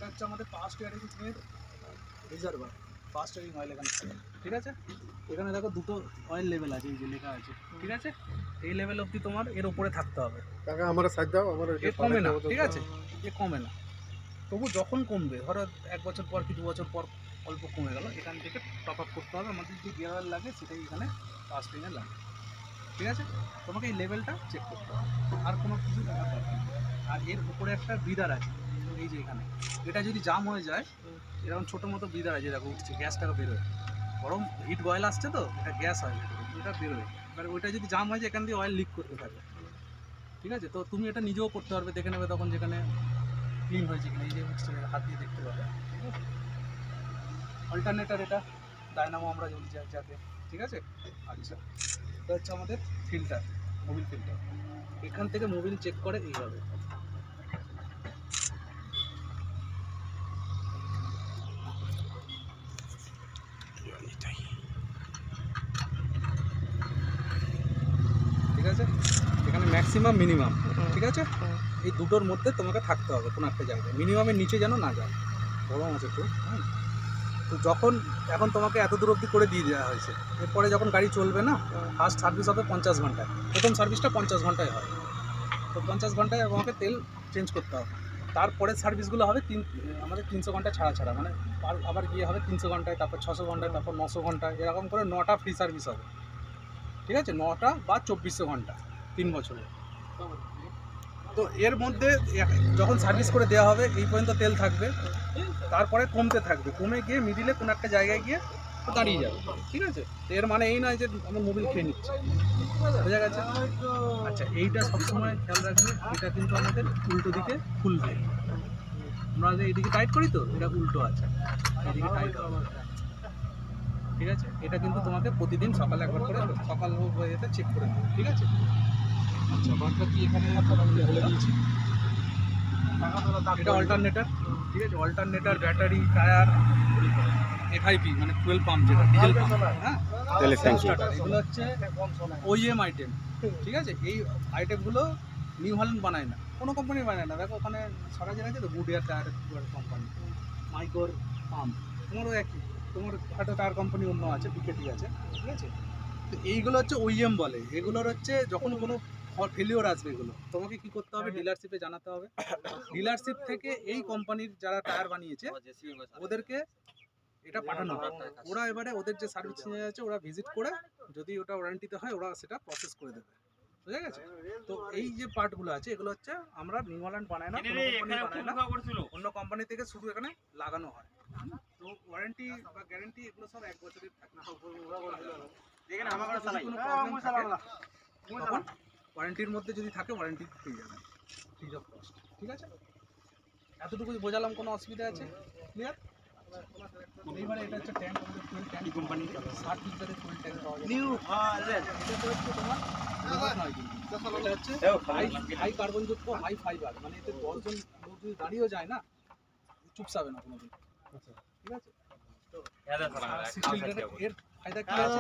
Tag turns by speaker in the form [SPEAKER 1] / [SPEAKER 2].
[SPEAKER 1] হচ্ছে আমাদের first earring এর রিজার্ভার, ফার্স্ট ইয়ারিং অয়েল এখানে, ঠিক আছে। এখানে দেখো দুটো অয়েল লেভেল আছে, এই যে লেখা আছে, ঠিক আছে। এই লেভেল অবধি তোমার এর উপরে থাকতে হবে,
[SPEAKER 2] কাকা আমার সাইড দাও, আমার
[SPEAKER 1] এ কমে না, ঠিক আছে, এ কমে না। তবু যখন কমবে, ধরো 1 বছর পর কি 2 বছর পর অল্প কমে গেল, এখান থেকে টপ আপ করতে হবে। আমাদের যে গিয়ার অয়েল লাগে সেটাই এখানে ফার্স্ট ইয়ারিংয়ে লাগে, ঠিক আছে। তোমাকে এই লেভেলটা চেক করতে হবে, আর কোনো কিছু দেখার দরকার নেই। আর এর উপরে একটা ব্রিদার আছে, এই যে এখানে, এটা যদি জাম হয়ে যায়, এরকম ছোটো মতো ব্রিদার আছে, দেখো উঠছে, গ্যাসটাকে বেরোয়, গরম হিট অয়েল আসছে তো, এটা গ্যাস হয়, এটা বেরোয়। এবার ওইটা যদি জাম হয়, এখান দিয়ে অয়েল লিক করতে থাকে, ঠিক আছে। তো তুমি এটা নিজেও করতে পারবে, দেখে নেবে তখন যেখানে ক্লিন হয়েছে কিনা, এই যে উঠছে, হাত দিয়ে দেখতে পাবে, ঠিক আছে। অল্টারনেটার এটা ডায়নামো আমরা জ্বলছি যাতে, ঠিক আছে। আচ্ছা, এটা হচ্ছে আমাদের ফিল্টার, মোবিল ফিল্টার। এখান থেকে মোবিল চেক করে এইভাবে, ঠিক আছে। এখানে ম্যাক্সিমাম মিনিমাম, ঠিক আছে। এই দুটোর মধ্যে তোমাকে থাকতে হবে কোনো একটা জায়গায়, মিনিমামের নিচে যেন না যায়। গরম আছে তো, তো যখন এখন তোমাকে এত দূর অবধি করে দিয়ে দেওয়া হয়েছে, এরপরে যখন গাড়ি চলবে না, ফার্স্ট সার্ভিস হবে 50 ঘন্টায়, প্রথম সার্ভিসটা 50 ঘন্টায় হয়। তো 50 ঘন্টায় আমাকে তেল চেঞ্জ করতে হবে। তারপরে সার্ভিসগুলো হবে আমাদের 300 ঘন্টা ছাড়া ছাড়া, মানে আবার গিয়ে হবে 300 ঘন্টায়, তারপর 600 ঘন্টায়, তারপর 900 ঘন্টায়, এরকম করে 9টা ফ্রি সার্ভিস হবে, ঠিক আছে। 9টা বা 2400 ঘন্টা 3 বছরে। তো এর মধ্যে যখন সার্ভিস করে দেওয়া হবে, এই পর্যন্ত তেল থাকবে, তারপরে কমতে থাকবে, কমে গিয়ে মিডিলে কোনো একটা জায়গায় গিয়ে দাঁড়িয়ে যাবে, ঠিক আছে। তো এর মানে এই নয় যে আমার মোবিল খেয়ে নিচ্ছে, বোঝা গেছে। আচ্ছা, এইটা সবসময় খেয়াল রাখবে, এটা কিন্তু আমাদের উল্টো দিকে খুলবে। আমরা যে এইদিকে টাইট করি, তো এটা উল্টো আছে, এইদিকে টাইট হবে, ঠিক আছে। এটা কিন্তু তোমাকে প্রতিদিন সকালে একবার করে, সকাল হয়ে যেতে চেক করে দেবে, ঠিক আছে। আচ্ছা, বারটা কি এখানে বলে দিয়েছি। এটা অল্টারনেটার, ঠিক আছে। অল্টারনেটার, ব্যাটারি, টায়ার, এফআইপি মানে ফুয়েল পাম্প, যেটা ডিজেল পাম্প, হ্যাঁ, এগুলো হচ্ছে ওইএম আইটেম, ঠিক আছে। এই আইটেমগুলো নিউ হল্যান্ড বানায় না, কোনো কোম্পানি বানায় না। দেখো ওখানে সরাসরি আছে তো, গুডিয়ার টায়ার কোম্পানি, মাইকোর পাম্প, তোমারও একই, তোমার হয়তো টায়ার কোম্পানি অন্য আছে, বিকেটি আছে, ঠিক আছে। তো এইগুলো হচ্ছে ওইএম বলে। এগুলোর হচ্ছে যখন কোনো ফেলিওর আসবে, এগুলো তোমাকে কি করতে হবে, ডিলারশিপে জানাতে হবে। ডিলারশিপ থেকে এই কোম্পানির যারা টায়ার বানিয়েছে ওদেরকে এটা পাঠানো হবে, ওরা এবারে ওদের যে সার্ভিস ইঞ্জিনিয়ার আছে, ওরা ভিজিট করে, যদি ওটা ওয়ারেন্টিতে হয়, ওরা সেটা প্রসেস করে দেবে, বুঝা গেছে। তো এই যে পার্টগুলো আছে, এগুলো হচ্ছে আমরা নিউ হল্যান্ড বানাই না, কোনো কোম্পানি বানায় না, অন্য কোম্পানি থেকে শুধু এখানে লাগানো হয়। তো ওয়ারেন্টি বা গ্যারেন্টি এগুলো সব 1 বছরের থাকে, তখন ওয়ারেন্টির মধ্যে যদি থাকে, ওয়ারেন্টি পেয়ে যাবেন ফ্রি অফ কস্ট, ঠিক আছে। এতটুকু বোঝালাম, কোনো অসুবিধা আছে? ক্লিয়ার? এইবারে এটা হচ্ছে ট্যাঙ্ক, আমাদের ফুয়েল ট্যাঙ্ক কোম্পানি 60 লিটারের ফুয়েল ট্যাঙ্ক পাওয়া যায়। নিউ হল্যান্ড, এটা হচ্ছে তোমার এটা হচ্ছে হাই কার্বনযুক্ত, হাই ফাইবার, মানে এতে 10 জন লোক যদি দাঁড়িয়েও যায় না, চুপসাবে না কোনোদিন, ঠিক আছে। তো 60 লিটারের এর ফায়দা কি আছে?